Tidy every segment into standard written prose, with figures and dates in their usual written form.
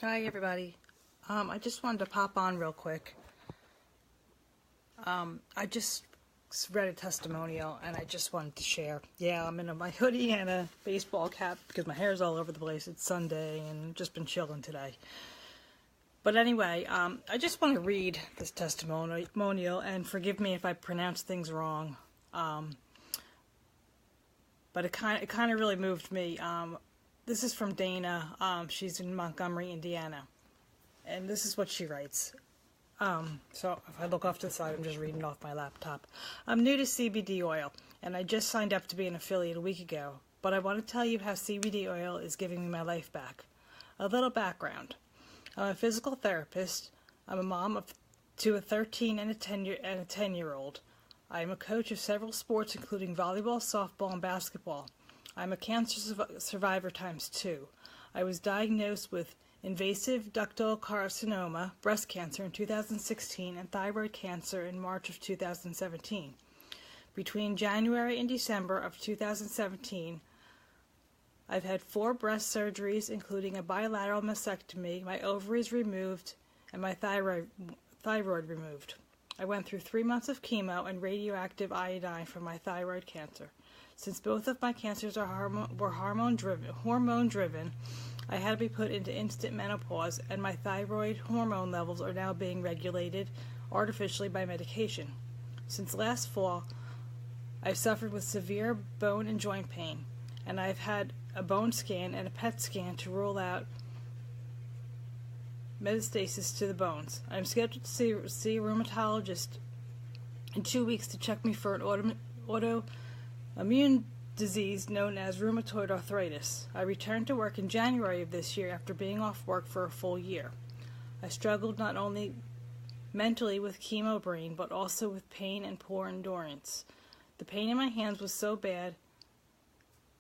Hi everybody. I just wanted to pop on real quick. I just read a testimonial and I just wanted to share. Yeah, I'm in my hoodie and a baseball cap because my hair's all over the place. It's Sunday and just been chilling today. But anyway, I just want to read this testimonial and forgive me if I pronounce things wrong. But it kind of really moved me. This is from Dana. She's in Montgomery, Indiana. And this is what she writes. So if I look off to the side, I'm just reading off my laptop. I'm new to CBD oil, and I just signed up to be an affiliate a week ago. But I want to tell you how CBD oil is giving me my life back. A little background. I'm a physical therapist. I'm a mom to a 13 and a 10-year-old. I am a coach of several sports, including volleyball, softball, and basketball. I'm a cancer survivor times 2. I was diagnosed with invasive ductal carcinoma, breast cancer, in 2016 and thyroid cancer in March of 2017. Between January and December of 2017, I've had 4 breast surgeries, including a bilateral mastectomy, my ovaries removed, and my thyroid removed. I went through 3 months of chemo and radioactive iodine for my thyroid cancer. Since both of my cancers were hormone-driven, I had to be put into instant menopause, and my thyroid hormone levels are now being regulated artificially by medication. Since last fall, I've suffered with severe bone and joint pain, and I've had a bone scan and a PET scan to rule out metastasis to the bones. I'm scheduled to see a rheumatologist in 2 weeks to check me for an autoimmune disease known as rheumatoid arthritis. I returned to work in January of this year after being off work for a full year. I struggled not only mentally with chemo brain, but also with pain and poor endurance. The pain in my hands was so bad,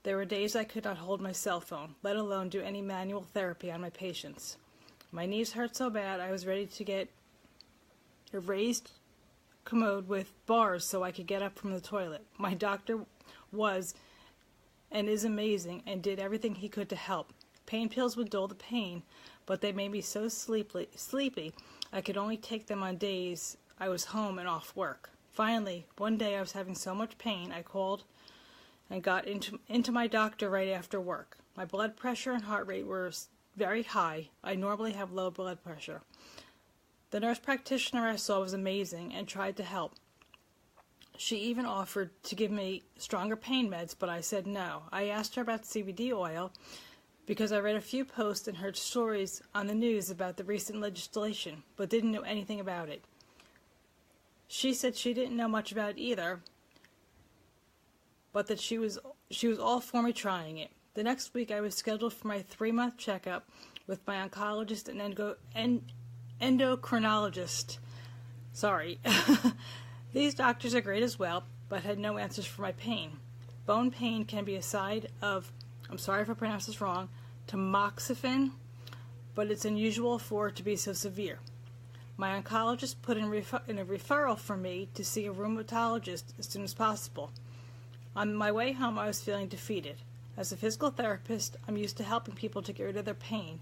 there were days I could not hold my cell phone, let alone do any manual therapy on my patients. My knees hurt so bad I was ready to get a raised commode with bars so I could get up from the toilet. My doctor was and is amazing and did everything he could to help. Pain pills would dull the pain, but they made me so sleepy I could only take them on days I was home and off work. Finally, one day I was having so much pain I called and got into my doctor right after work. My blood pressure and heart rate were very high. I normally have low blood pressure. The nurse practitioner I saw was amazing and tried to help. She even offered to give me stronger pain meds, but I said no. I asked her about CBD oil because I read a few posts and heard stories on the news about the recent legislation, but didn't know anything about it. She said she didn't know much about it either, but that she was all for me trying it. The next week I was scheduled for my 3-month checkup with my oncologist and endocrinologist. Sorry. These doctors are great as well, but had no answers for my pain. Bone pain can be a side of, I'm sorry if I pronounce this wrong, tamoxifen, but it's unusual for it to be so severe. My oncologist put in a referral for me to see a rheumatologist as soon as possible. On my way home, I was feeling defeated. As a physical therapist, I'm used to helping people to get rid of their pain,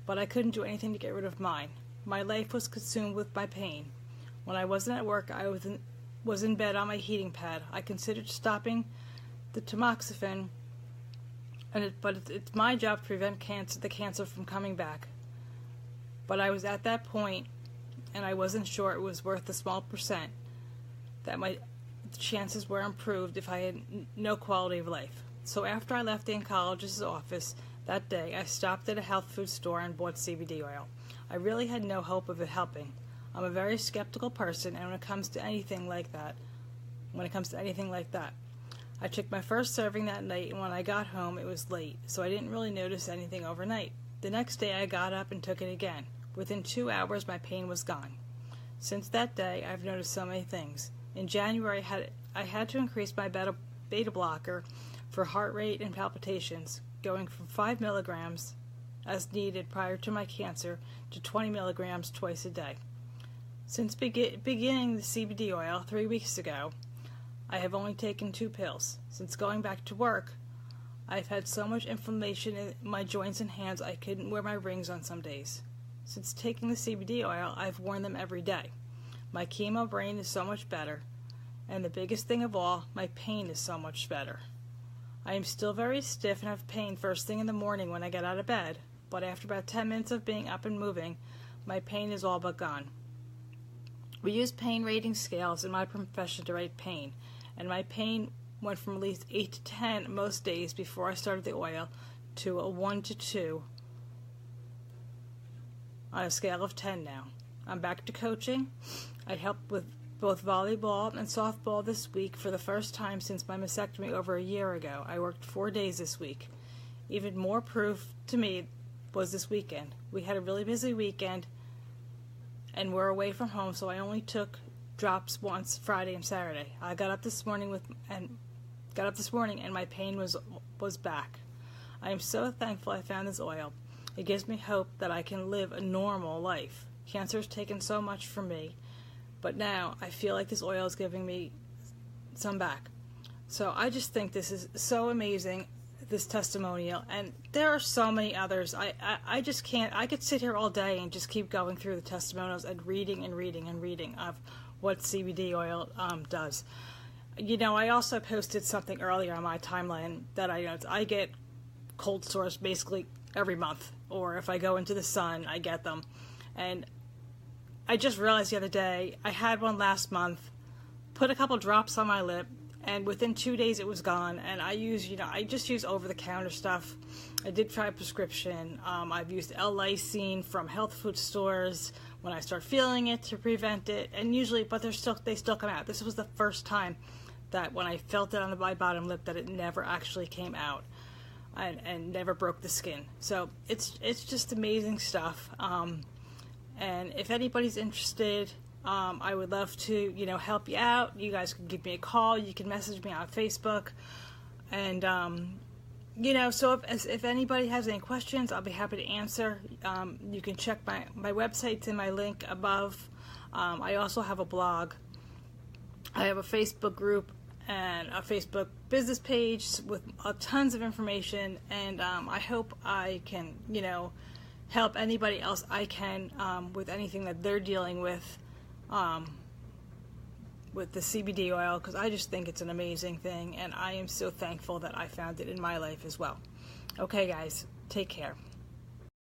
but I couldn't do anything to get rid of mine. My life was consumed with my pain. When I wasn't at work, I was in bed on my heating pad. I considered stopping the tamoxifen, but it's my job to prevent the cancer from coming back. But I was at that point, and I wasn't sure it was worth a small percent that my chances were improved if I had no quality of life. So after I left the oncologist's office that day, I stopped at a health food store and bought CBD oil. I really had no hope of it helping. I'm a very skeptical person, and when it comes to anything like that, I took my first serving that night, and when I got home, it was late, so I didn't really notice anything overnight. The next day, I got up and took it again. Within 2 hours, my pain was gone. Since that day, I've noticed so many things. In January, I had to increase my beta blocker for heart rate and palpitations, going from 5 milligrams as needed prior to my cancer to 20 milligrams twice a day. Since beginning the CBD oil 3 weeks ago, I have only taken 2 pills. Since going back to work, I've had so much inflammation in my joints and hands I couldn't wear my rings on some days. Since taking the CBD oil, I've worn them every day. My chemo brain is so much better, and the biggest thing of all, my pain is so much better. I am still very stiff and have pain first thing in the morning when I get out of bed, but after about 10 minutes of being up and moving, my pain is all but gone. We use pain rating scales in my profession to rate pain, and my pain went from at least 8 to 10 most days before I started the oil to a 1 to 2 on a scale of 10 now. I'm back to coaching. I helped with both volleyball and softball this week for the first time since my mastectomy over a year ago. I worked 4 days this week. Even more proof to me was this weekend. We had a really busy weekend and we're away from home, so I only took drops once, Friday and Saturday. I got up this morning and my pain was back. I am so thankful I found this oil. It gives me hope that I can live a normal life. Cancer has taken so much from me, but now I feel like this oil is giving me some back. So I just think this is so amazing, this testimonial, and there are so many others. I just can't. I could sit here all day and just keep going through the testimonials and reading of what CBD oil does. You know, I also posted something earlier on my timeline that I get cold sores basically every month, or if I go into the sun, I get them. And I just realized the other day, I had one last month, put a couple drops on my lip, and within 2 days it was gone. And I just use over-the-counter stuff. I did try a prescription. I've used L-lysine from health food stores when I start feeling it to prevent it. And usually, but they still come out. This was the first time that when I felt it on my bottom lip that it never actually came out and never broke the skin. So it's just amazing stuff. And if anybody's interested, I would love to, help you out. You guys can give me a call. You can message me on Facebook. And, so if anybody has any questions, I'll be happy to answer. You can check my website's in my link above. I also have a blog. I have a Facebook group and a Facebook business page with tons of information. And I hope I can, help anybody else I can with anything that they're dealing with the CBD oil, because I just think it's an amazing thing, and I am so thankful that I found it in my life as well. Okay, guys, take care.